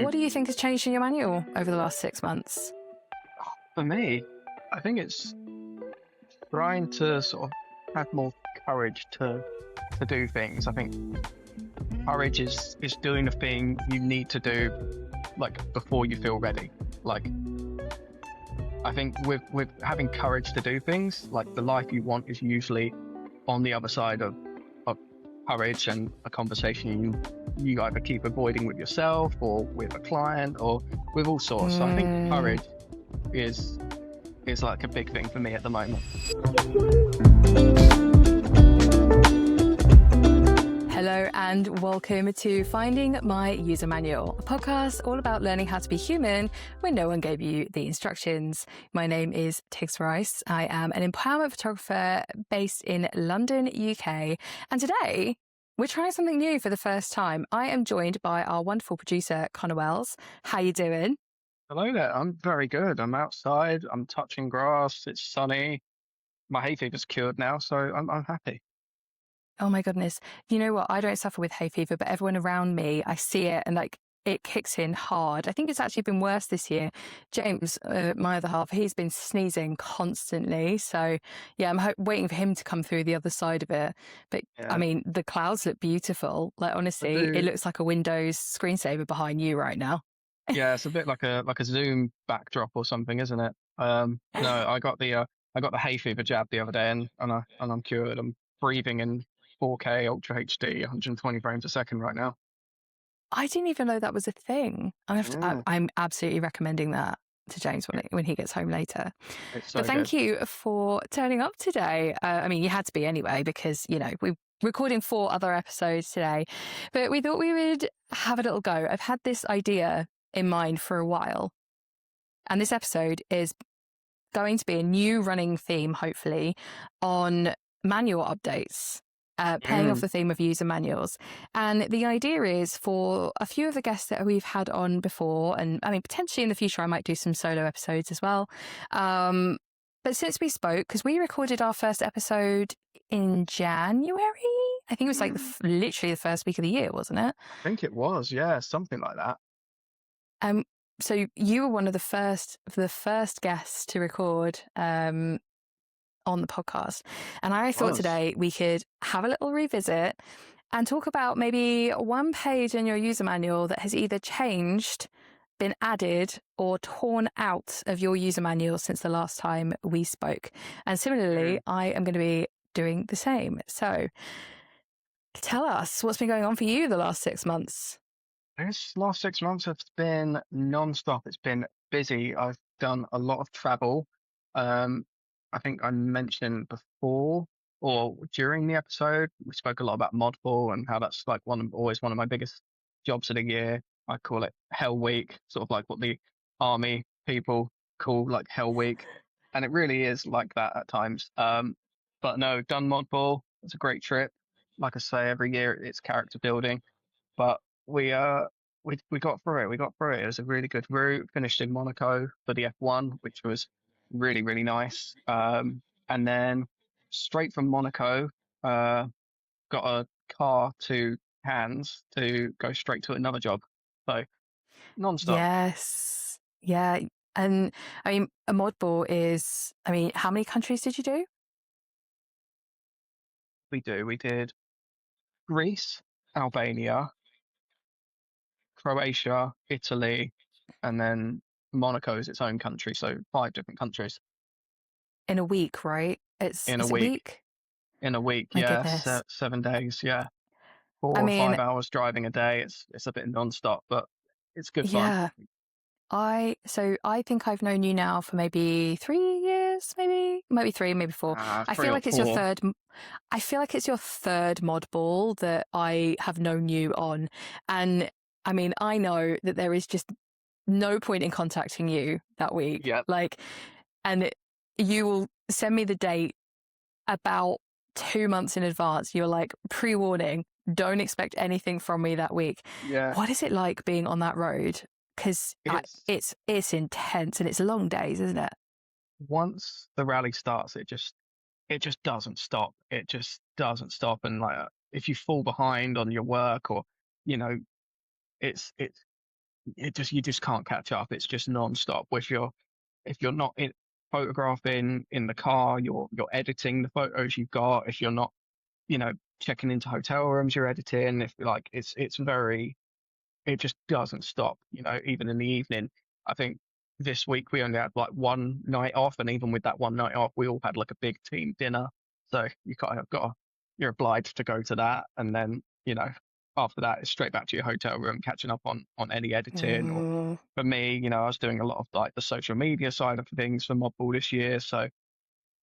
What do you think has changed in your manual over the last 6 months? For me, I think it's trying to sort of have more courage to do things. I think courage is doing the thing you need to do like before you feel ready. Like I think with having courage to do things, like the life you want is usually on the other side of courage and a conversation you either keep avoiding with yourself or with a client or with all sorts. So I think courage is like a big thing for me at the moment. Hello and welcome to Finding My User Manual, a podcast all about learning how to be human when no one gave you the instructions. My name is Tigz. I am an empowerment photographer based in London, UK. And today we're trying something new for the first time. I am joined by our wonderful producer, Connor Wells. How you doing? Hello there. I'm very good. I'm outside. I'm touching grass. It's sunny. My hay fever's cured now, so I'm happy. Oh my goodness. You know what? I don't suffer with hay fever, but everyone around me, I see it and it kicks in hard. I think it's actually been worse this year. James, my other half, he's been sneezing constantly. So yeah, I'm waiting for him to come through the other side of it. But I Yeah. mean, the clouds look beautiful. Like I honestly, it do. looks like a Windows screensaver behind you right now. Yeah, it's a bit like a Zoom backdrop or something, isn't it? No, I got the hay fever jab the other day, and I'm cured. I'm breathing in 4K Ultra HD, 120 frames a second right now. I didn't even know that was a thing. Yeah, I'm absolutely recommending that to James when he gets home later. it's But so good. thank you for turning up today. I mean, you had to be anyway, because, you know, we're recording 4 other episodes today, but we thought we would have a little go. I've had this idea in mind for a while, and this episode is going to be a new running theme, hopefully, on manual updates. Playing off Mm. the theme of user manuals. And the idea is for a few of the guests that we've had on before, and I mean, potentially in the future, I might do some solo episodes as well. But since we spoke, because we recorded our first episode in January, I think it was like literally the first week of the year, wasn't it? I think it was, yeah, something like that. So you were one of the first guests to record on the podcast. And I It thought was. today we could have a little revisit and talk about maybe one page in your user manual that has either changed, been added, or torn out of your user manual since the last time we spoke. And similarly, I am going to be doing the same. So tell us what's been going on for you the last 6 months. This last 6 months have been non-stop. It's been busy. I've done a lot of travel. Um, I think I mentioned before or during the episode, we spoke a lot about Modball and how that's like always one of my biggest jobs of the year. I call it Hell Week, sort of like what the army people call like Hell Week. And it really is like that at times. But no, done Modball. It's a great trip. Like I say, every year it's character building. But we uh we got through it. We got through it. It was a really good route. Finished in Monaco for the F1, which was really nice. And then straight from Monaco, got a car to hands to go straight to another job. So non-stop. Yes. Yeah. And I mean, a mod ball is, I mean, how many countries did you do? We did Greece, Albania, Croatia, Italy, and then Monaco is its own country. So 5 different countries In a week, right? in a Is it a week. week? In a week, My yeah, goodness. 7 days, yeah, four I or mean, 5 hours driving a day. It's a bit non-stop, but it's good fun. yeah. I think I've known you now for maybe 3 years, maybe 3, maybe 4. I Three feel or like it's your four. third. I feel like it's your third mod ball that I have known you on, and I mean, I know that there is just no point in contacting you that week. Yep. Like, and you will send me the date about 2 months in advance. You're like, pre-warning, don't expect anything from me that week. Yeah. What is it like being on that road? Because It's it's intense and it's long days, isn't it? once the rally starts, it just doesn't stop. It just doesn't stop. And like, if you fall behind on your work or, you know, it's you just can't catch up. It's just non-stop. If you're not photographing in the car, you're editing the photos you've got. If you're not, checking into hotel rooms, you're editing. If like it's very, it just doesn't stop. Even in the evening. I think this week we only had like one night off, and even with that one night off, we all had like a big team dinner. So you kind of you're obliged to go to that, and then after that it's straight back to your hotel room, catching up on any editing. Or Mm, for me, I was doing a lot of like the social media side of things for Modball this year, so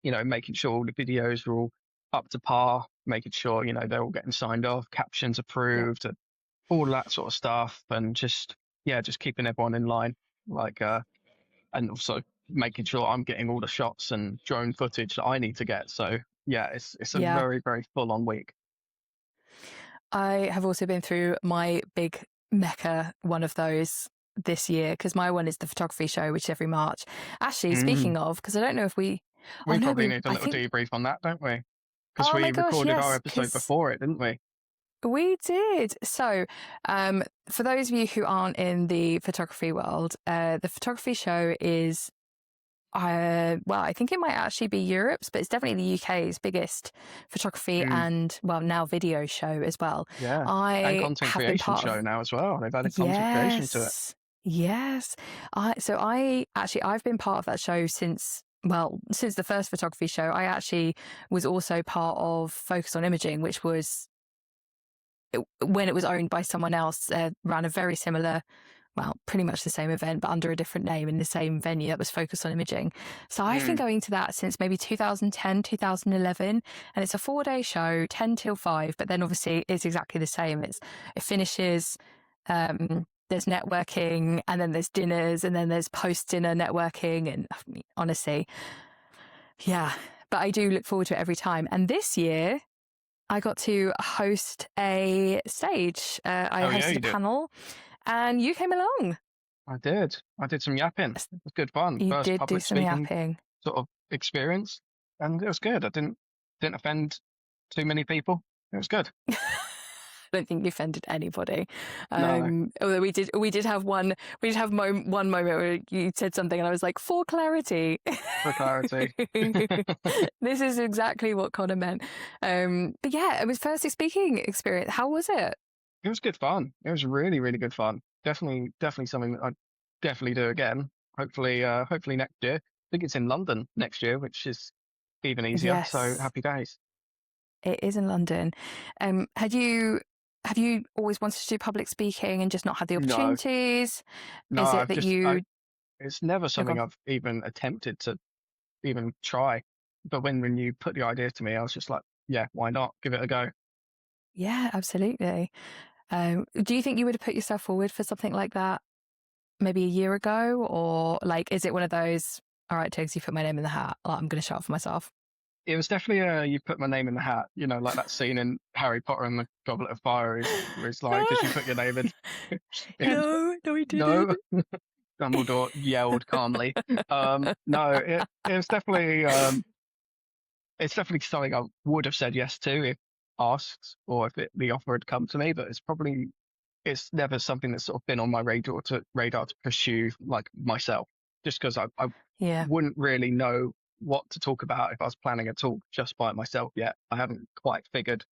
making sure all the videos are all up to par, making sure they're all getting signed off, captions yeah. approved, and all that sort of stuff, and just keeping everyone in line, like and also making sure I'm getting all the shots and drone footage that I need to get. So yeah, it's a Yeah. very, very full on week. I have also been through my big mecca one of those this year, because my one is the photography show, which is every March. Actually, Mm. speaking of, because I don't know if oh We no, probably need a I little think, debrief on that, don't we? Because oh my we gosh, recorded our yes, episode because before it, didn't we? we did. So, for those of you who aren't in the photography world, the photography show is well, I think it might actually be Europe's, but it's definitely the UK's biggest photography Mm. and, well, now video show as well. Yeah, and I content have been creation part show of, now as well. They've added content creation to it. yes, yes. I've been part of that show since the first photography show. I actually was also part of Focus on Imaging, which was when it was owned by someone else, ran a very similar, well, pretty much the same event, but under a different name in the same venue that was Focus on Imaging. So I've been Mm. going to that since maybe 2010, 2011. And it's a 4-day show, 10 till 5. But then obviously it's exactly the same. It finishes, there's networking, and then there's dinners, and then there's post-dinner networking. And I mean, honestly, yeah. But I do look forward to it every time. And this year, I got to host a stage. I Oh yeah, hosted you a did. panel, and you came along. I did. I did some yapping. It was good fun. You First did do public some speaking yapping. sort of experience, and it was good. I didn't offend too many people. It was good. I don't think you offended anybody. No, Although we did have one moment where you said something, and I was like, for clarity, for clarity. this is exactly what Connor meant. But yeah, it was first speaking experience. How was it? It was good fun. It was really, really good fun. Definitely something that I'd definitely do again. Hopefully next year. I think it's in London next year, which is even easier. So Yes, happy days. it is in London. Have you always wanted to do public speaking and just not had the No, opportunities? no, Is it that it's never you're something gone? I've even attempted to even try. But when you put the idea to me, I was just like, yeah, why not? Give it a go. Yeah, absolutely. Do you think you would have put yourself forward for something like that maybe a year ago? Or like, is it one of those, all right, Tigz, you put my name in the hat, like, I'm going to show up for myself? It was definitely you put my name in the hat, like that scene in Harry Potter and the Goblet of Fire is like, did you put your name in? Yeah, No, I no, didn't. Dumbledore yelled calmly. No, it was definitely it's definitely something I would have said yes to if asked, or if the offer had come to me, but it's never something that's sort of been on my radar to pursue like myself, just because I Yeah. wouldn't really know what to talk about if I was planning a talk just by myself yet. I haven't quite figured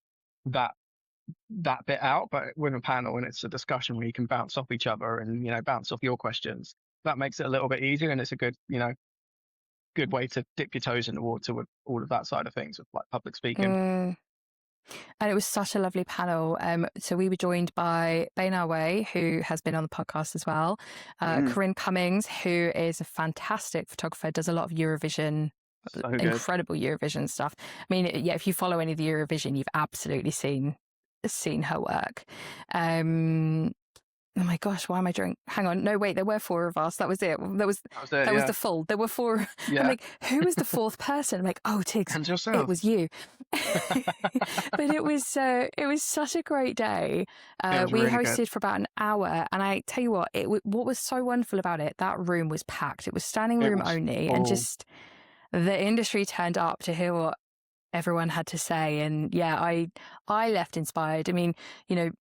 that that bit out, but with a panel and it's a discussion where you can bounce off each other and bounce off your questions, that makes it a little bit easier, and it's a good way to dip your toes in the water with all of that side of things with like public speaking. Mm. And it was such a lovely panel. So we were joined by Bainar Way, who has been on the podcast as well. Mm, Corinne Cummings, who is a fantastic photographer, does a lot of Eurovision, so good. incredible Eurovision stuff. I mean, yeah, if you follow any of the Eurovision, you've absolutely seen her work. Oh my gosh, why am I drawing? Hang on. No, wait, there were 4 of us. That was it. That was it. That was Yeah, the full. There were 4. I'm yeah. like, who was the 4th person? I'm like, oh, Tigz, And it yourself. was you. But it was such a great day. It was We really good. hosted for about an hour, and I tell you what, what was so wonderful about it, that room was packed. It was standing It room was only, and full. just the industry turned up to hear what everyone had to say. And yeah, I left inspired. I mean, you know,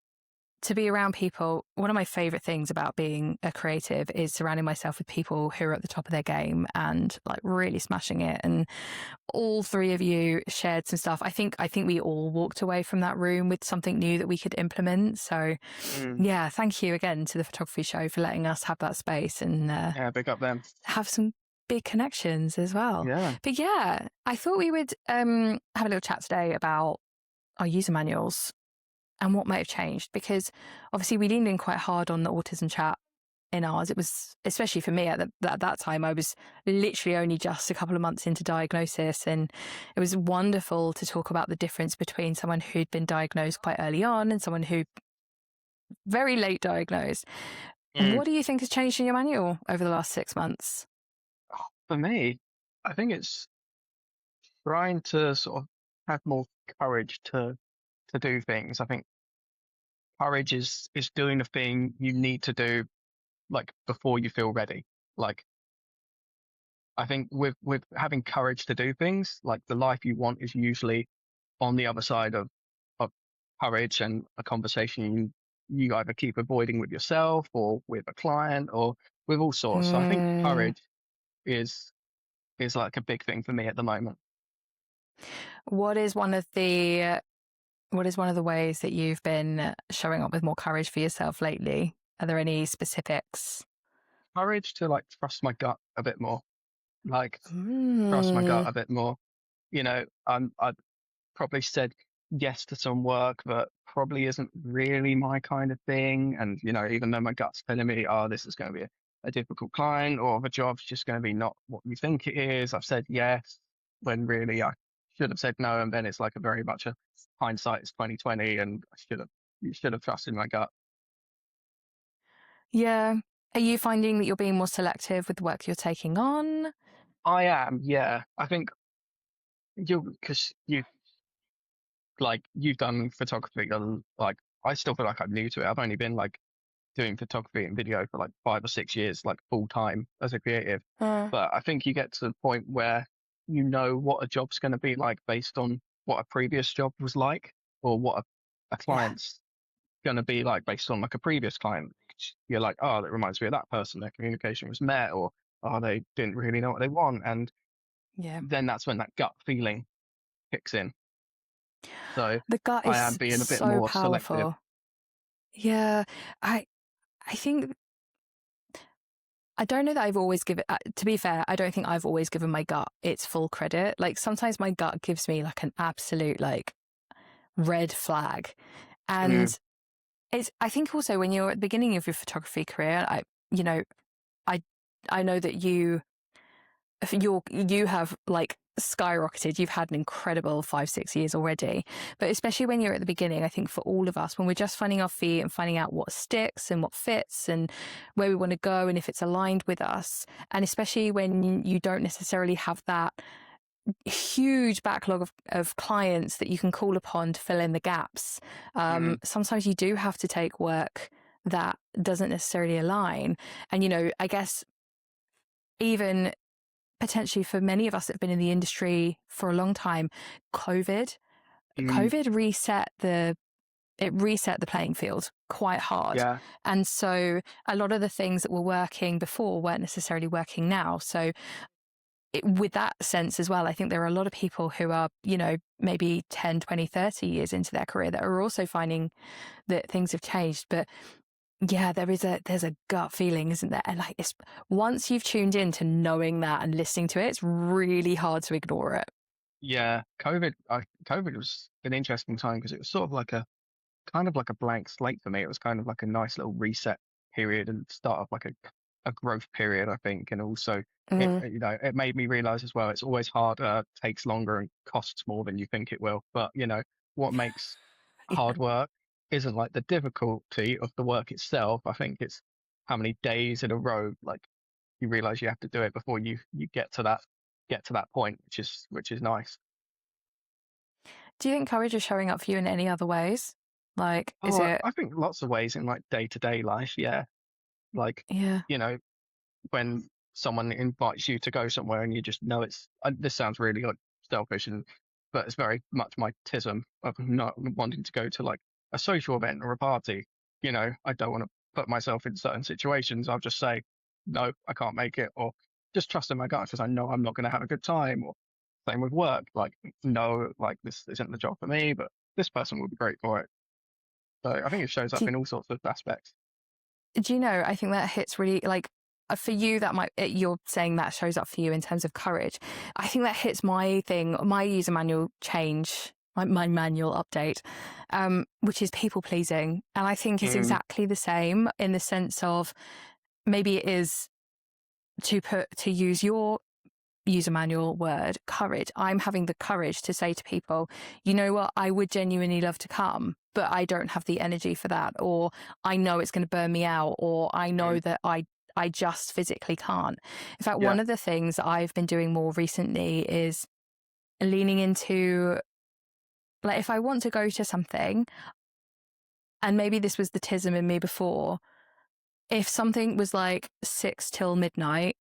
to be around people, one of my favorite things about being a creative is surrounding myself with people who are at the top of their game and like really smashing it. And all three of you shared some stuff. I think we all walked away from that room with something new that we could implement. So Mm, yeah, thank you again to the photography show for letting us have that space and yeah, big up them. have some big connections as well. Yeah. But yeah, I thought we would have a little chat today about our user manuals and what might have changed, because obviously we leaned in quite hard on the autism chat in ours. It was, especially for me at that time, I was literally only just a couple of months into diagnosis, and it was wonderful to talk about the difference between someone who'd been diagnosed quite early on and someone who very late diagnosed. Mm. What do you think has changed in your manual over the last 6 months? For me, I think it's trying to sort of have more courage to do things. I think courage is doing the thing you need to do like before you feel ready. Like I think with having courage to do things, like the life you want is usually on the other side of courage and a conversation you either keep avoiding with yourself or with a client or with all sorts. So I think Hmm. courage is is like a big thing for me at the moment. What is one of the what is one of the ways that you've been showing up with more courage for yourself lately? Are there any specifics? Courage to like trust my gut a bit more. Like trust my Mm, gut a bit more. I probably said yes to some work that probably isn't really my kind of thing. And, even though my gut's telling me, oh, this is going to be a difficult client or the job's just going to be not what you think it is, I've said yes when really I should have said no. And then it's like a very much a hindsight is 2020 and you should have trusted my gut. yeah. Are you finding that you're being more selective with the work you're taking on? I am, yeah. I think because you've done photography, like I still feel like I'm new to it. I've only been like doing photography and video for like 5 or 6 years, like full time as a creative. Uh, But I think you get to the point where you know what a job's going to be like based on what a previous job was like, or what a yeah. client's going to be like based on like a previous client. You're like, oh, that reminds me of that person. Their communication was met, or oh, they didn't really know what they want, and Yeah. then that's when that gut feeling kicks in. So The gut I am is being a bit so more selective. powerful. Yeah. I I think I don't know that I've always given, to be fair, I don't think I've always given my gut its full credit. Like sometimes my gut gives me like an absolute like red flag. Mm, And I think also when you're at the beginning of your photography career, you know, I, I know that you have like skyrocketed. You've had an incredible 5, 6 years already. But especially when you're at the beginning, I think for all of us, when we're just finding our feet and finding out what sticks and what fits and where we want to go and if it's aligned with us, and especially when you don't necessarily have that huge backlog of clients that you can call upon to fill in the gaps. mm, Sometimes you do have to take work that doesn't necessarily align. And, I guess even potentially for many of us that have been in the industry for a long time, COVID, mm, COVID reset the playing field quite hard. yeah. And so a lot of the things that were working before weren't necessarily working now. So with that sense as well, I think there are a lot of people who are, maybe 10, 20, 30 years into their career that are also finding that things have changed. But yeah, there's a gut feeling, isn't there? And like once you've tuned in to knowing that and listening to it, it's really hard to ignore it. Yeah, COVID was an interesting time because it was sort of like a kind of like a blank slate for me. It was kind of like a nice little reset period and start of like a growth period, I think. And also Mm, it made me realize as well, it's always harder, takes longer and costs more than you think it will. But what makes yeah. hard work isn't like the difficulty of the work itself. I think it's how many days in a row, like you realize you have to do it before you get to that point, which is nice. Do you think courage is showing up for you in any other ways? Like, is Oh, it, I think lots of ways in like day-to-day life. Yeah. Like, yeah. you know, when someone invites you to go somewhere and you just know this sounds really like selfish but it's very much my tism of not wanting to go to like a social event or a party. I don't want to put myself in certain situations, I'll just say, no, I can't make it, or just trust in my gut because I know I'm not going to have a good time. Or same with work, like, no, like this isn't the job for me, but this person will be great for it. So I think it shows up Do, in all sorts of aspects. do you know, I think that hits really, like, for you, that might, you're saying that shows up for you in terms of courage. I think that hits my thing, my user manual change, my manual update, which is people pleasing. And I think it's Mm, exactly the same in the sense of maybe it is to use your user manual word, courage. I'm having the courage to say to people, you know what, I would genuinely love to come, but I don't have the energy for that, or I know it's going to burn me out, or I know mm, that I just physically can't. In fact, yeah. one of the things that I've been doing more recently is leaning into, like, if I want to go to something, and maybe this was the tism in me before, if something was like 6 till midnight,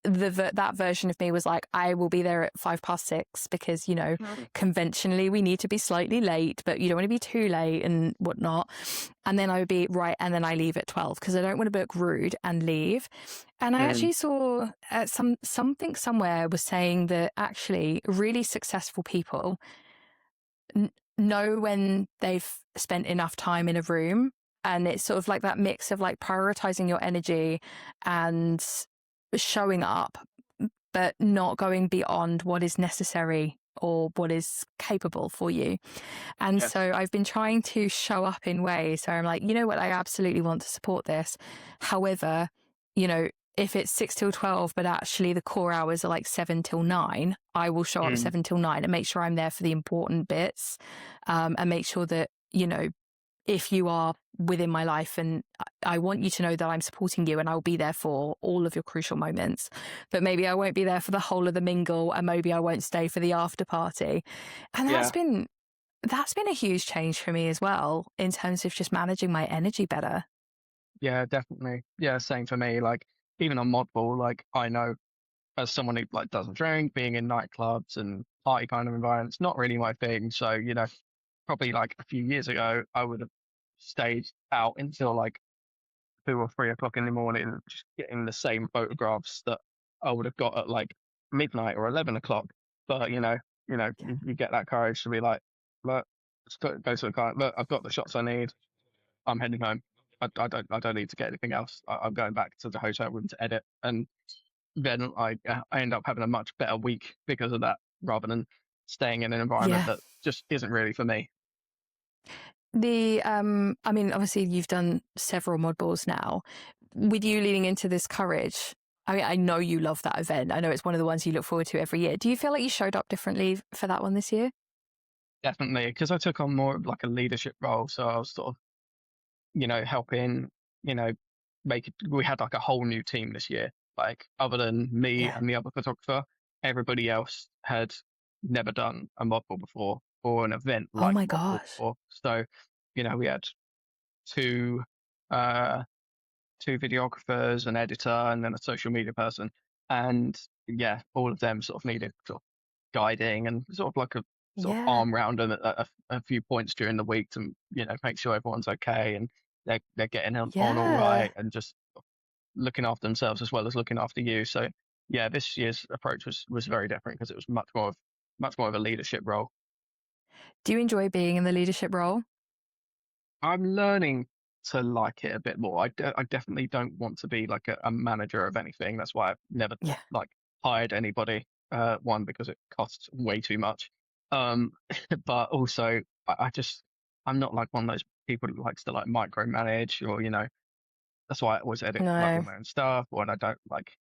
that version of me was like, I will be there at 6:05 because, Mm, conventionally we need to be slightly late, but you don't want to be too late and whatnot. And then I would be right, and then I leave at 12 because I don't want to book rude and leave. And I mm, actually saw something somewhere was saying that actually really successful people know when they've spent enough time in a room. And it's sort of like that mix of like prioritizing your energy and showing up, but not going beyond what is necessary or what is capable for you. And yes. so I've been trying to show up in ways where I'm like, you know what, I absolutely want to support this. However, if it's 6 till 12, but actually the core hours are like 7 till 9, I will show up Mm, 7 till 9 and make sure I'm there for the important bits, and make sure that, if you are within my life, and I want you to know that I'm supporting you and I'll be there for all of your crucial moments, but maybe I won't be there for the whole of the mingle, and maybe I won't stay for the after party. And yeah. that's been a huge change for me as well in terms of just managing my energy better. Yeah, definitely. Yeah, same for me. Like, even on Modball, like, I know as someone who like doesn't drink, being in nightclubs and party kind of environments, not really my thing. So, probably like a few years ago, I would have stayed out until like 2 or 3 o'clock in the morning, just getting the same photographs that I would have got at like midnight or 11 o'clock. But you get that courage to be like, look, let's go to the car. Look, I've got the shots I need. I'm heading home. I don't need to get anything else. I'm going back to the hotel room to edit, and then I end up having a much better week because of that, rather than staying in an environment Yeah. that just isn't really for me. I mean, obviously you've done several mod balls now. With you leaning into this courage, I mean, I know you love that event. I know it's one of the ones you look forward to every year. Do you feel like you showed up differently for that one this year? Definitely, because I took on more of like a leadership role, so I was sort of helping, you know, make it. We had like a whole new team this year. Like, other than me Yeah. and the other photographer, everybody else had never done a model before or an event Oh like my a model gosh. before. So, we had two uh two videographers, an editor, and then a social media person. And yeah, all of them sort of needed sort of guiding and sort of like a sort of Yeah. arm round them at a few points during the week to make sure everyone's okay and they're getting on all Yeah. right, and just looking after themselves as well as looking after you. So yeah, this year's approach was very different because it was much more of a leadership role. Do you enjoy being in the leadership role? I'm learning to like it a bit more. I definitely don't want to be like a manager of anything. That's why I've never Yeah. like hired anybody. One, because it costs way too much. Um, but also I'm not like one of those people that likes to like micromanage, or that's why I always edit like all No. my own stuff. Or I don't like,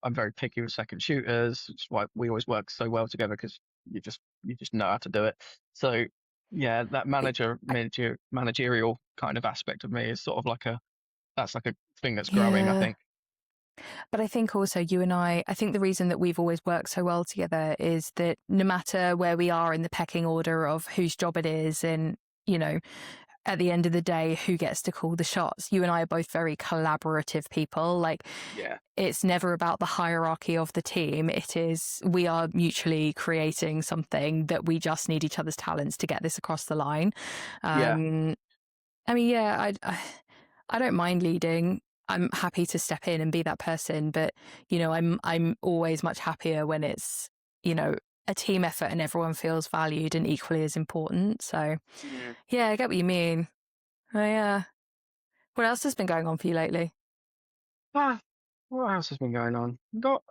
I'm very picky with second shooters. It's why we always work so well together, because you just know how to do it. So yeah, that It- managerial kind of aspect of me is sort of like that's like a thing that's growing, I yeah. think. But I think also you and I think the reason that we've always worked so well together is that no matter where we are in the pecking order of whose job it is, and, at the end of the day, who gets to call the shots, you and I are both very collaborative people. Like, Yeah, it's never about the hierarchy of the team. It is, we are mutually creating something that we just need each other's talents to get this across the line. yeah, Um, I mean, yeah, I don't mind leading. I'm happy to step in and be that person, but I'm always much happier when it's, a team effort and everyone feels valued and equally as important. So, Yeah. yeah, I get what you mean. Oh, yeah. What else has been going on for you lately? Ah, what else has been going on? Got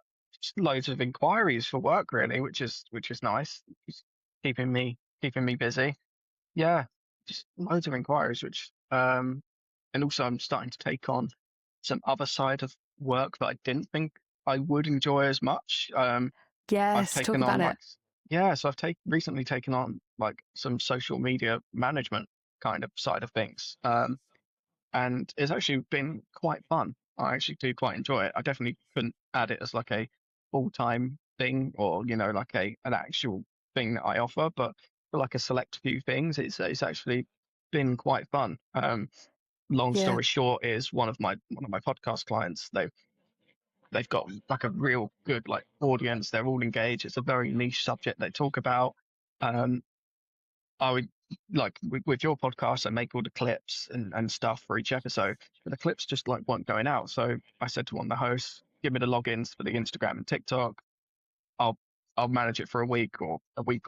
just loads of inquiries for work really, which is nice. Just keeping me busy. Yeah, just loads of inquiries, which and also I'm starting to take on some other side of work that I didn't think I would enjoy as much. I've Yes, talk taken about on it. like yeah, so recently taken on like some social media management kind of side of things. And it's actually been quite fun. I actually do quite enjoy it. I definitely couldn't add it as like a full-time thing or like a an actual thing that I offer, but for like a select few things, it's actually been quite fun. Long Yeah. story short is one of my podcast clients, they've got like a real good like audience. They're all engaged. It's a very niche subject they talk about. Um, I would like with your podcast, I make all the clips and stuff for each episode, but the clips just like weren't going out. So I said to one of the hosts, give me the logins for the Instagram and TikTok. I'll I'll manage it for a week or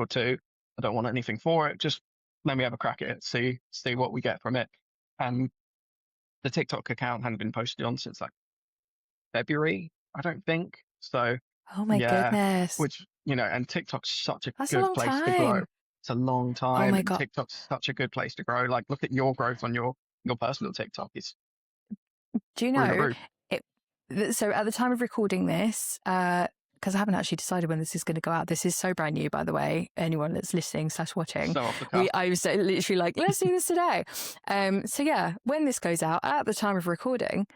two. I don't want anything for it. Just let me have a crack at it, see what we get from it. And the TikTok account hadn't been posted on since like February, I don't think. So Oh my yeah, goodness. which and TikTok's such a That's a good long place to grow. time. It's a long Oh time, my and God. TikTok's such a good place to grow. Like, look at your growth on your personal TikTok. It's Do you through the know roof. it? So at the time of recording this, because I haven't actually decided when this is going to go out. This is so brand new, by the way. Anyone that's listening slash watching, So off the cuff. I was literally like, let's do this today. So yeah, when this goes out at the time of recording,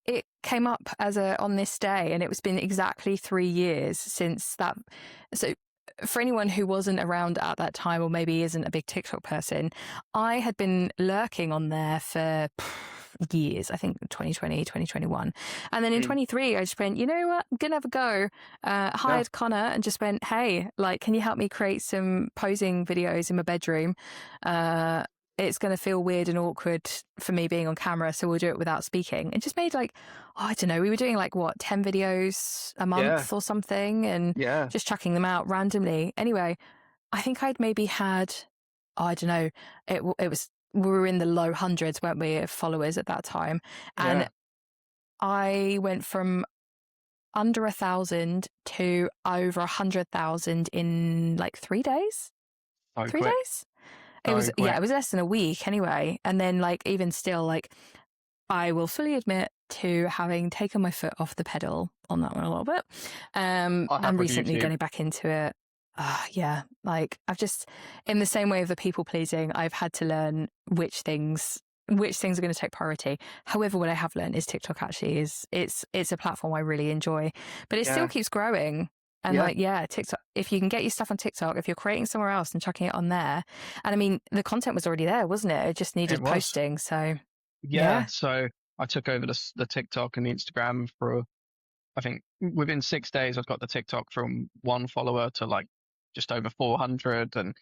it came up as on this day, and it was been exactly 3 years since that. So for anyone who wasn't around at that time or maybe isn't a big TikTok person, I had been lurking on there for years, I think 2020, 2021. And then in Mm. 23, I just went, you know what, I'm going to have a go. Yeah, Hired Connor and just went, hey, like, can you help me create some posing videos in my bedroom? It's going to feel weird and awkward for me being on camera, so we'll do it without speaking. And just made like, I don't know, we were doing like what, 10 videos a yeah, month or something and yeah. just chucking them out randomly. Anyway, I think I'd maybe had, I don't know, it was, we were in the low hundreds, weren't we, of followers at that time. And Yeah. I went from under 1,000 to over 100,000 in like 3 days. So Three quick, days? It was, so yeah, it quick. was less than a week anyway. And then, like, even still, like, I will fully admit to having taken my foot off the pedal on that one a little bit. I have And with recently YouTube. getting back into it. Yeah, like I've just, in the same way of the people pleasing, I've had to learn which things are going to take priority. However, what I have learned is TikTok actually is it's a platform I really enjoy, but it still Yeah, keeps growing. And yeah. like, yeah, TikTok, if you can get your stuff on TikTok, if you're creating somewhere else and chucking it on there, and I mean, the content was already there, wasn't it? It just It needed was. posting. So Yeah. yeah. So I took over the TikTok and the Instagram for I think within 6 days I've got the TikTok from one follower to like just over 400. And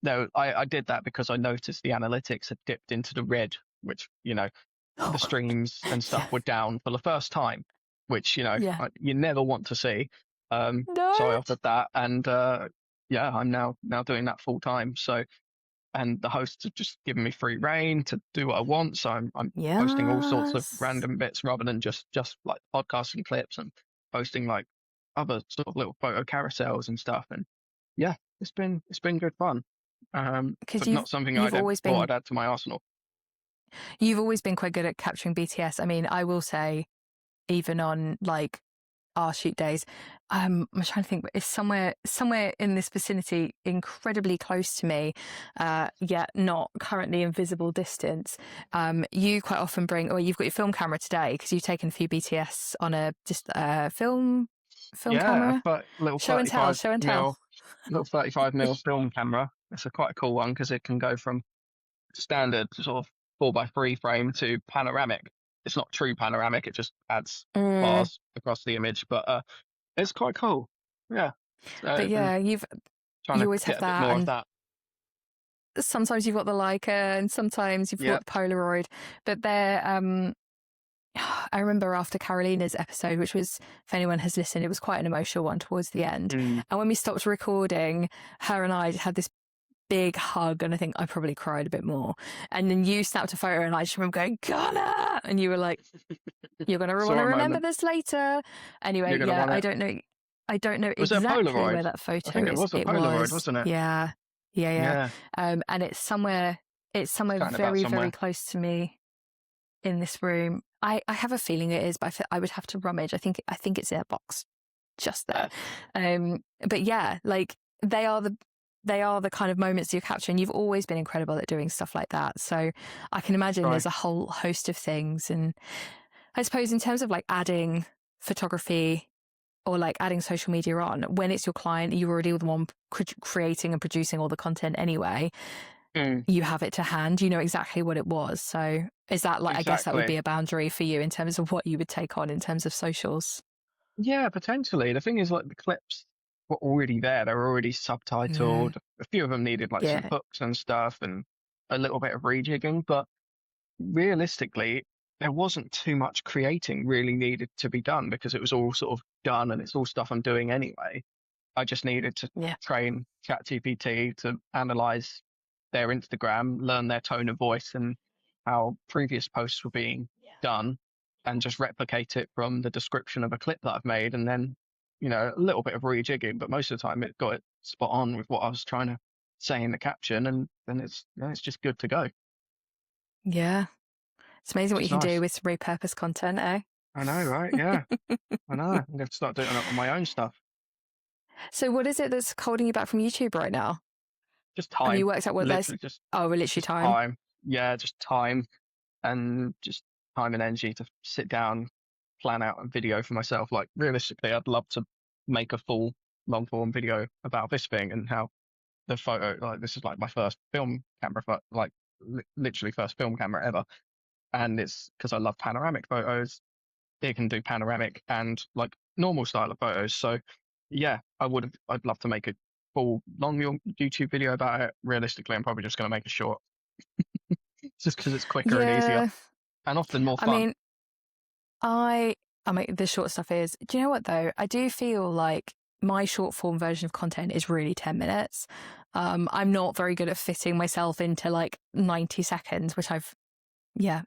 no, I did that because I noticed the analytics had dipped into the red, which, the streams and Yeah. stuff were down for the first time, which, Yeah. you never want to see. So I No. offered that and, yeah, I'm now doing that full time. So, and the hosts have just given me free reign to do what I want. So I'm posting all sorts of Yes. random bits rather than just like podcasting clips and posting like other sort of little photo carousels and stuff. And yeah, it's been good fun. Because But not something you've I'd ever always thought been I'd add to my arsenal. you've always been quite good at capturing BTS. I mean, I will say, even on like our shoot days, I'm trying to think. It's somewhere in this vicinity, incredibly close to me, yet not currently in visible distance. You quite often bring, or you've got your film camera today because you've taken a few BTS on a just film Yeah, camera. but little Show and tell. 35 Show and tell. mil, little 35 mil film camera. It's a quite a cool one because it can go from standard sort of 4:3 frame to panoramic. It's not true panoramic; it just adds Mm, bars across the image. But it's quite cool. Yeah, so but I've been yeah, trying you to always have get a bit that, more of and that. sometimes you've got the Leica and sometimes you've got Yep. the Polaroid, but they're, I remember after Carolina's episode, which was, if anyone has listened, it was quite an emotional one towards the end. Mm. And when we stopped recording, her and I had this big hug, and I think I probably cried a bit more. And then you snapped a photo, and I just remember going, Ghana! And you were like, you're going to want Saw to a remember moment. this later. Anyway, You're gonna yeah, want it. I don't know Was it a exactly where Polaroid? that I photo think it is. was a It Polaroid, was, wasn't it? yeah. Yeah. And it's somewhere Scattered about very, very somewhere. close to me in this room. I have a feeling it is, but I would have to rummage. I think it's in a box just there. But yeah, like they are the kind of moments you're capturing. You've always been incredible at doing stuff like that. So I can imagine there's a whole host of things. And I suppose in terms of like adding photography or like adding social media on, when it's your client, you're already the one creating and producing all the content anyway. You have it to hand, you know exactly what it was. So is that like, I guess that would be a boundary for you in terms of what you would take on in terms of socials? Yeah, potentially. The thing is, like, the clips were already there. They were already subtitled. A few of them needed like some Yeah. hooks and stuff and a little bit of rejigging, but realistically, there wasn't too much creating really needed to be done because it was all sort of done and it's all stuff I'm doing anyway. I just needed to Yeah. train ChatGPT to analyze their Instagram, learn their tone of voice and how previous posts were being done, and just replicate it from the description of a clip that I've made. And then, a little bit of rejigging, but most of the time it got it spot on with what I was trying to say in the caption. And then it's just good to go. Yeah. It's amazing what you Just can nice. do with repurposed content, eh? I know, right? Yeah. I know. I'm going to start doing it on my own stuff. So what is it that's holding you back from YouTube right now? Just time. Have you worked out what literally there's... literally just time. time. Yeah, just time and just time and energy to sit down, plan out a video for myself. Like realistically, I'd love to make a full long form video about this thing and how the photo, like this is like my first film camera, like literally first film camera ever. And it's because I love panoramic photos. It can do panoramic and like normal style of photos. So yeah, I'd love to make a full long YouTube video about it. Realistically, I'm probably just going to make a short just because it's quicker and easier and often more fun. I mean, the short stuff is, do you know what though? I do feel like my short form version of content is really 10 minutes. I'm not very good at fitting myself into like 90 seconds, which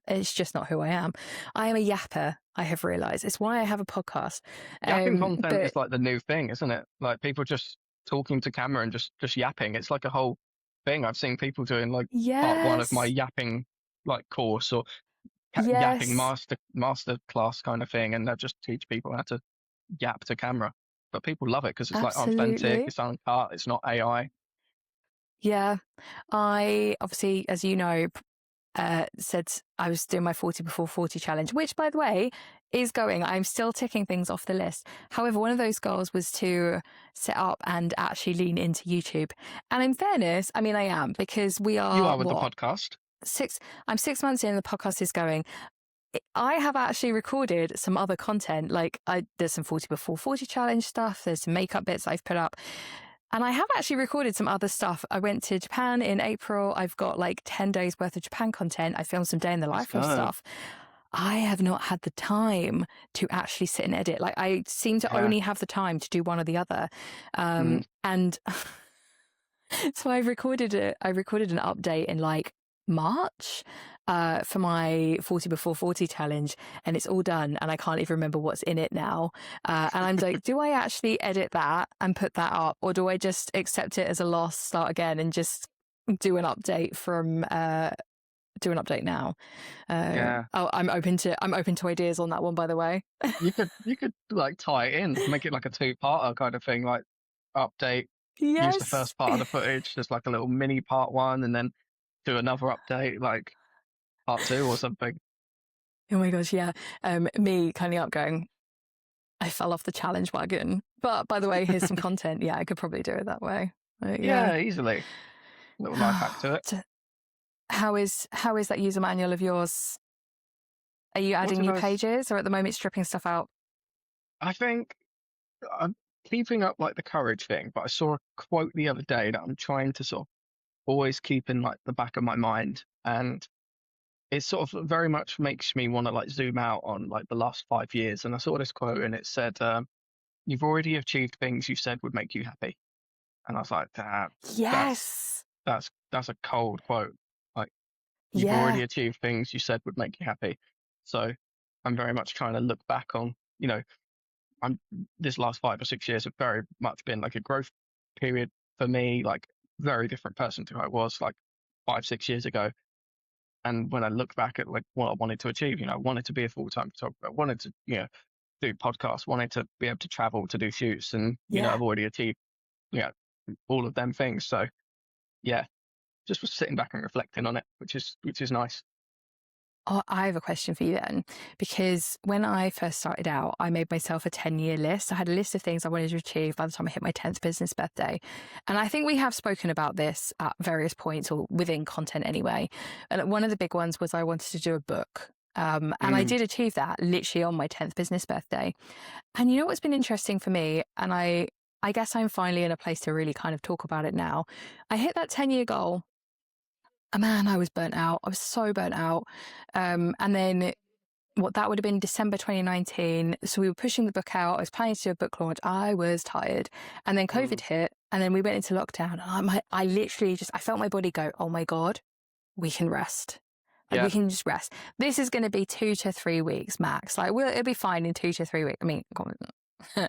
it's just not who I am. I am a yapper, I have realized. It's why I have a podcast. Yapping content is like the new thing, isn't it? Like people just talking to camera and just yapping. It's like a whole thing. I've seen people doing like part one of my yapping like course or yapping master class kind of thing, and they just teach people how to yap to camera. But people love it because it's like authentic, it's uncut, it's not AI. Yeah, I obviously, as you know, said I was doing my 40 before 40 challenge, which by the way is going. I'm still ticking things off the list. However, one of those goals was to set up and actually lean into YouTube. And in fairness, I mean, I am, because You are with the podcast. I'm 6 months in, the podcast is going. I have actually recorded some other content, like there's some 40 before 40 challenge stuff, there's some makeup bits I've put up. And I have actually recorded some other stuff. I went to Japan in April. I've got like 10 days worth of Japan content. I filmed some day in the life of stuff. I have not had the time to actually sit and edit. Like I seem to only have the time to do one or the other. And so I recorded an update in like March for my 40 before 40 challenge, and it's all done and I can't even remember what's in it now, and I'm like, do I actually edit that and put that up, or do I just accept it as a loss, start again and just do an update now? I'm open to ideas on that one, by the way. you could like tie it in, make it like a two-parter kind of thing, like update, use the first part of the footage, just like a little mini part one, and then do another update like part two or something. Oh my gosh, yeah. Me coming up going, I fell off the challenge wagon. But by the way, here's some content. Yeah, I could probably do it that way. Yeah, easily. Little life hack to it. How is that user manual of yours? Are you adding new pages, or at the moment stripping stuff out? I think I'm keeping up like the courage thing, but I saw a quote the other day that I'm trying to sort of always keep in like the back of my mind. And it sort of very much makes me want to like zoom out on like the last 5 years. And I saw this quote and it said, "You've already achieved things you said would make you happy." And I was like, that's Yes. that's a cold quote. Like you've Yeah. already achieved things you said would make you happy. So I'm very much trying to look back on, I'm this last 5 or 6 years have very much been like a growth period for me, like very different person to who I was like 5, 6 years ago. And when I look back at like what I wanted to achieve, I wanted to be a full-time photographer, I wanted to, do podcasts, wanted to be able to travel to do shoots, and Yeah. I've already achieved, you know, all of them things. So yeah, just was sitting back and reflecting on it, which is nice. Oh, I have a question for you then, because when I first started out, I made myself a 10-year list. I had a list of things I wanted to achieve by the time I hit my 10th business birthday. And I think we have spoken about this at various points or within content anyway. And one of the big ones was I wanted to do a book. And I Mm, did achieve that literally on my 10th business birthday. And you know what's been interesting for me? And I guess I'm finally in a place to really kind of talk about it now. I hit that 10-year goal. And man, I was burnt out. I was so burnt out. And then what that would have been December 2019. So we were pushing the book out. I was planning to do a book launch. I was tired. And then COVID mm, hit. And then we went into lockdown. And I literally I felt my body go, oh my God, we can rest. Like we yeah. can just rest. This is going to be 2 to 3 weeks max. Like it'll be fine in 2 to 3 weeks. I mean,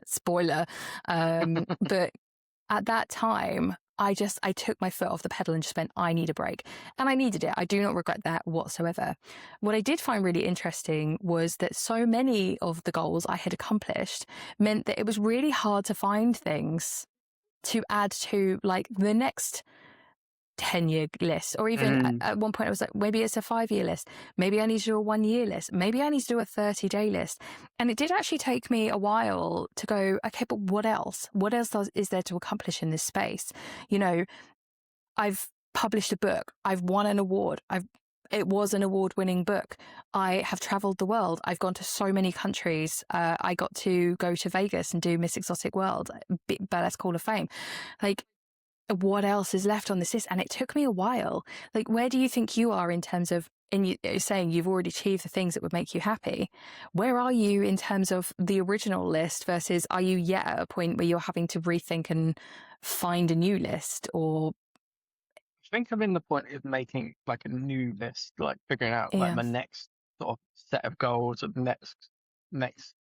spoiler. But at that time, I took my foot off the pedal and just went, I need a break. And I needed it. I do not regret that whatsoever. What I did find really interesting was that so many of the goals I had accomplished meant that it was really hard to find things to add to like the next 10-year list, or even Mm, at one point I was like, maybe it's a 5-year list, maybe I need to do a 1-year list, maybe I need to do a 30-day list. And it did actually take me a while to go, okay, but what else is there to accomplish in this space? I've published a book, I've won an award, it was an award-winning book. I have traveled the world. I've gone to so many countries. I got to go to Vegas and do Miss Exotic World, Burlesque Hall of Fame. Like, what else is left on this list? And it took me a while. Like, where do you think you are in terms of, you're saying you've already achieved the things that would make you happy? Where are you in terms of the original list versus are you yet at a point where you're having to rethink and find a new list? Or, I think I'm in the point of making like a new list, like figuring out like yeah, my next sort of set of goals or the next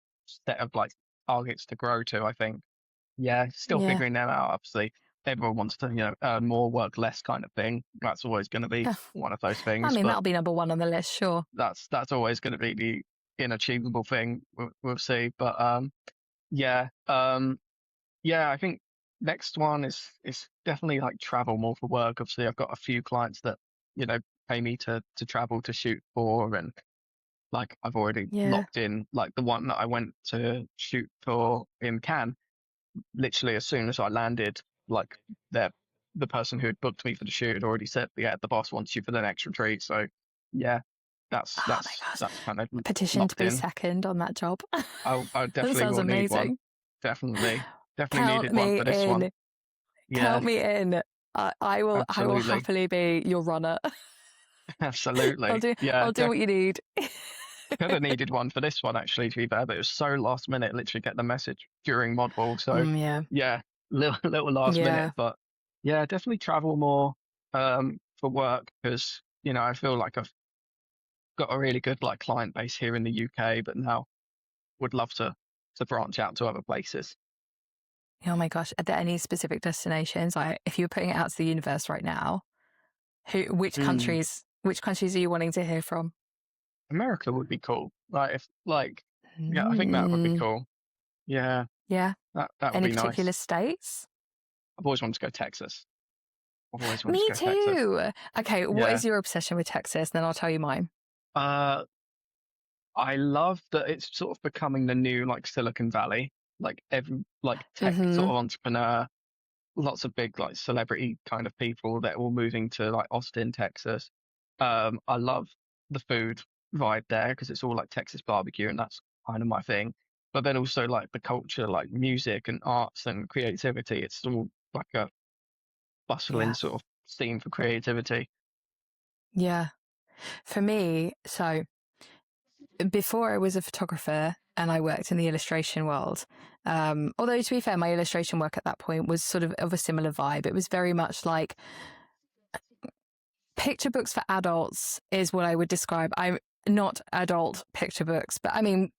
set of like targets to grow to. I think, yeah, still yeah. figuring them out. Obviously, everyone wants to, earn more, work less kind of thing. That's always going to be one of those I things, mean, but that'll be number one on the list, sure. that's always going to be the inachievable thing. We'll see, but yeah, yeah, I think next one is definitely like travel more for work. Obviously, I've got a few clients that, pay me to travel to shoot for, and like I've already Yeah. locked in like the one that I went to shoot for in Cannes. Literally as soon as I landed, like the the person who had booked me for the shoot had already said, yeah, the boss wants you for the next retreat. So yeah, that's Oh my that's gosh. that's kind of Petition to locked be in. second on that job. I That definitely sounds will need one. amazing. Definitely, definitely Count needed one me for this one. in. Yeah, Count me in. I will absolutely. happily be your runner. I'll Absolutely. do Yeah, I'll do what you need. I could have needed one for this one actually, to be fair, but it was so last minute, literally get the message during Modball. So Yeah. yeah, little last minute, Yeah. but yeah, definitely travel more for work because, I feel like I've got a really good like client base here in the UK, but now would love to branch out to other places. Oh my gosh. Are there any specific destinations? Like if you were putting it out to the universe right now, Mm, which countries are you wanting to hear from? America would be cool. Like if like yeah, I think that would be Mm, cool. Yeah, yeah. that would Any be particular nice. states? I've always wanted to go Texas. I've always wanted to Me go Texas. too. Okay, what Yeah. is your obsession with Texas? Then I'll tell you mine. Uh, I love that it's sort of becoming the new like Silicon Valley, like every like tech sort Mm-hmm. of entrepreneur, lots of big like celebrity kind of people that are all moving to like Austin, Texas. I love the food vibe there because it's all like Texas barbecue and that's kind of my thing. But then also like the culture, like music and arts and creativity. It's all like a bustling Yeah. sort of scene for creativity. Yeah. For me, so before I was a photographer and I worked in the illustration world, although to be fair, my illustration work at that point was sort of a similar vibe. It was very much like picture books for adults is what I would describe. I'm not adult picture books, but I mean,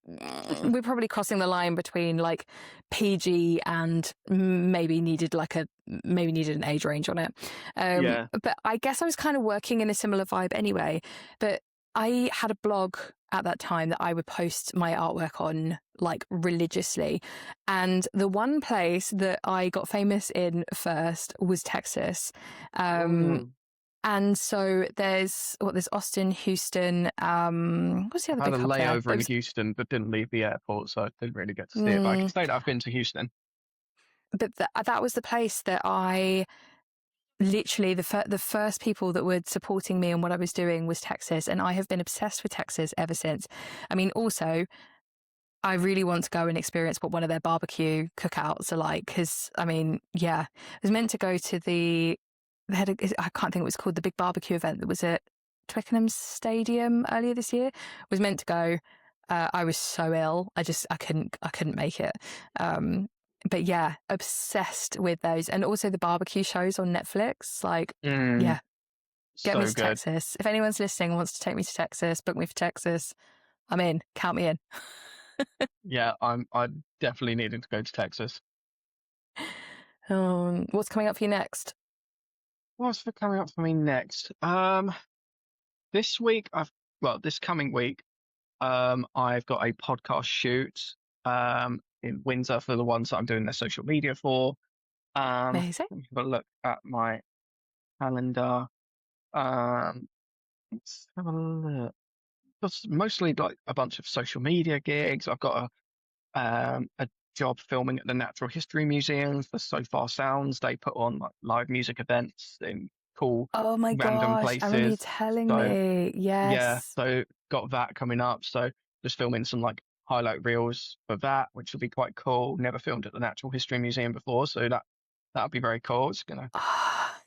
we're probably crossing the line between like PG and maybe needed an age range on it. Yeah. But I guess I was kind of working in a similar vibe anyway. But I had a blog at that time that I would post my artwork on like religiously. And the one place that I got famous in first was Texas. Mm. And so there's Austin, Houston. What's the other I had big a hub there? layover in Houston, but didn't leave the airport, so I didn't really get to see it. But I can say that I've been to Houston. But that was the place that I literally the first people that were supporting me and what I was doing was Texas, and I have been obsessed with Texas ever since. I mean, also, I really want to go and experience what one of their barbecue cookouts are like. Because I mean, yeah, I was meant to go to I can't think it was called, the big barbecue event that was at Twickenham Stadium earlier this year. Was meant to go. I was so ill. I couldn't make it. But yeah, obsessed with those, and also the barbecue shows on Netflix. Like, yeah, get me So to good. Texas. If anyone's listening and wants to take me to Texas, book me for Texas. I'm in. Count me in. Yeah, I definitely needed to go to Texas. What's coming up for you next? What's coming up for me next? This week this coming week, I've got a podcast shoot in Windsor for the ones that I'm doing their social media for. Amazing. Let me have a look at my calendar. Let's have a look. It's mostly like a bunch of social media gigs. I've got a job filming at the Natural History Museum for So Far Sounds. They put on like live music events in cool Oh my random gosh, I remember you places. telling So me. yeah, Yes. so got that coming up. So just filming some like highlight reels for that, which will be quite cool. Never filmed at the Natural History Museum before, so that'll be very cool. It's gonna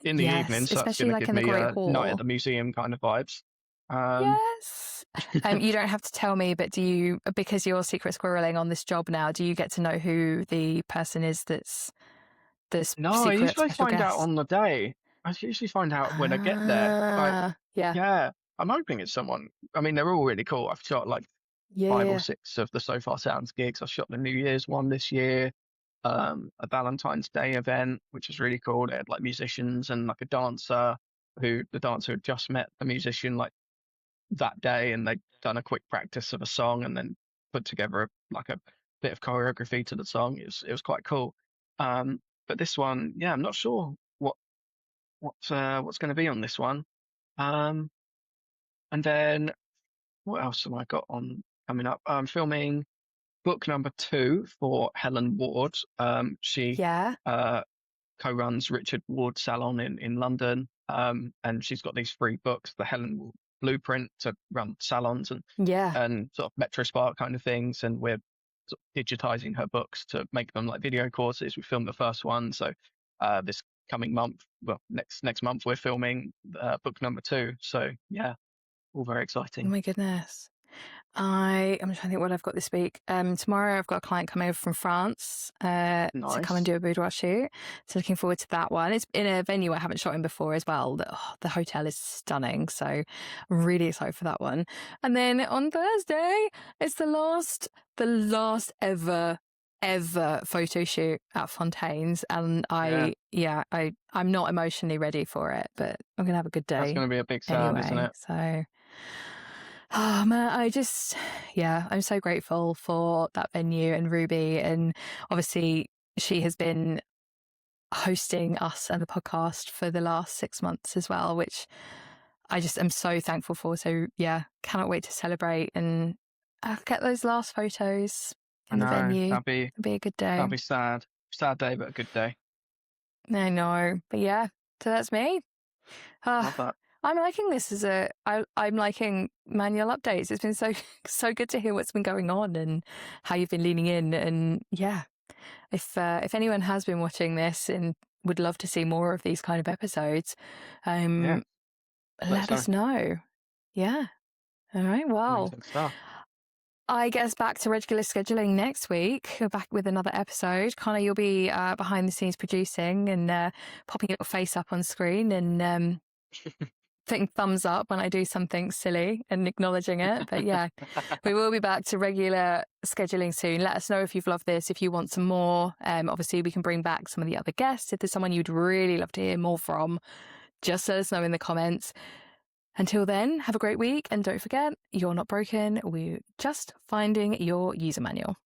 in the evening, Yes, so that's especially gonna like give in the me Great a night at Hall. the museum kind of vibes. Yes. You don't have to tell me, but because you're secret squirreling on this job now, do you get to know who the person is that's this No, I secret usually special find out guest? on the day. I usually find out when I get there. Like, Yeah. yeah, I'm hoping it's someone. I mean, they're all really cool. I've shot like five or Yeah. six of the So Far Sounds gigs. I shot the New Year's one this year, a Valentine's Day event, which was really cool. They had like musicians and like a dancer the dancer had just met the musician like that day, and they'd done a quick practice of a song and then put together like a bit of choreography to the song. It was quite cool. But this one, yeah, I'm not sure what's going to be on this one. Um, and then what else have I got on coming up? I'm filming book number 2 for Helen Ward. She Yeah. uh, co-runs Richard Ward Salon in London, and she's got these 3 books, the Helen Ward Blueprint to run salons Yeah. and sort of Metro Spark kind of things, and we're sort of digitizing her books to make them like video courses. We filmed the first one, so this coming month, well, next month, we're filming book number 2. So yeah, all very Oh exciting. my goodness. I'm trying to think what I've got this week. Tomorrow I've got a client coming over from France to come and Nice. do a boudoir shoot. So looking forward to that one. It's in a venue I haven't shot in before as well. The hotel is stunning. So I'm really excited for that one. And then on Thursday, it's the last ever photo shoot at Fontaine's. And I'm not emotionally ready for it, but I'm going to have a good That's day going to be a big sad, isn't anyway. it? So oh man, I'm so grateful for that venue and Ruby. And obviously, she has been hosting us and the podcast for the last 6 months as well, which I just am so thankful for. So, yeah, cannot wait to celebrate and get those last photos I in the know venue. that'll be It'll be a good day. sad day, but a good day. I know. But yeah, so that's me. Love that. I'm liking this I'm liking manual updates. It's been so good to hear what's been going on and how you've been leaning in. And yeah, if anyone has been watching this in would love to see more of these kind of episodes, Yeah. Let us let know. us know. Yeah. All right. Well, Amazing stuff. I guess back to regular scheduling next week, back with another episode. Connor, you'll be behind the scenes producing and popping a little face up on screen and putting thumbs up when I do something silly and acknowledging it. But yeah, we will be back to regular scheduling soon. Let us know if you've loved this, if you want some more. Obviously, we can bring back some of the other guests. If there's someone you'd really love to hear more from, just let us know in the comments. Until then, have a great week. And don't forget, you're not broken. We're just finding your user manual.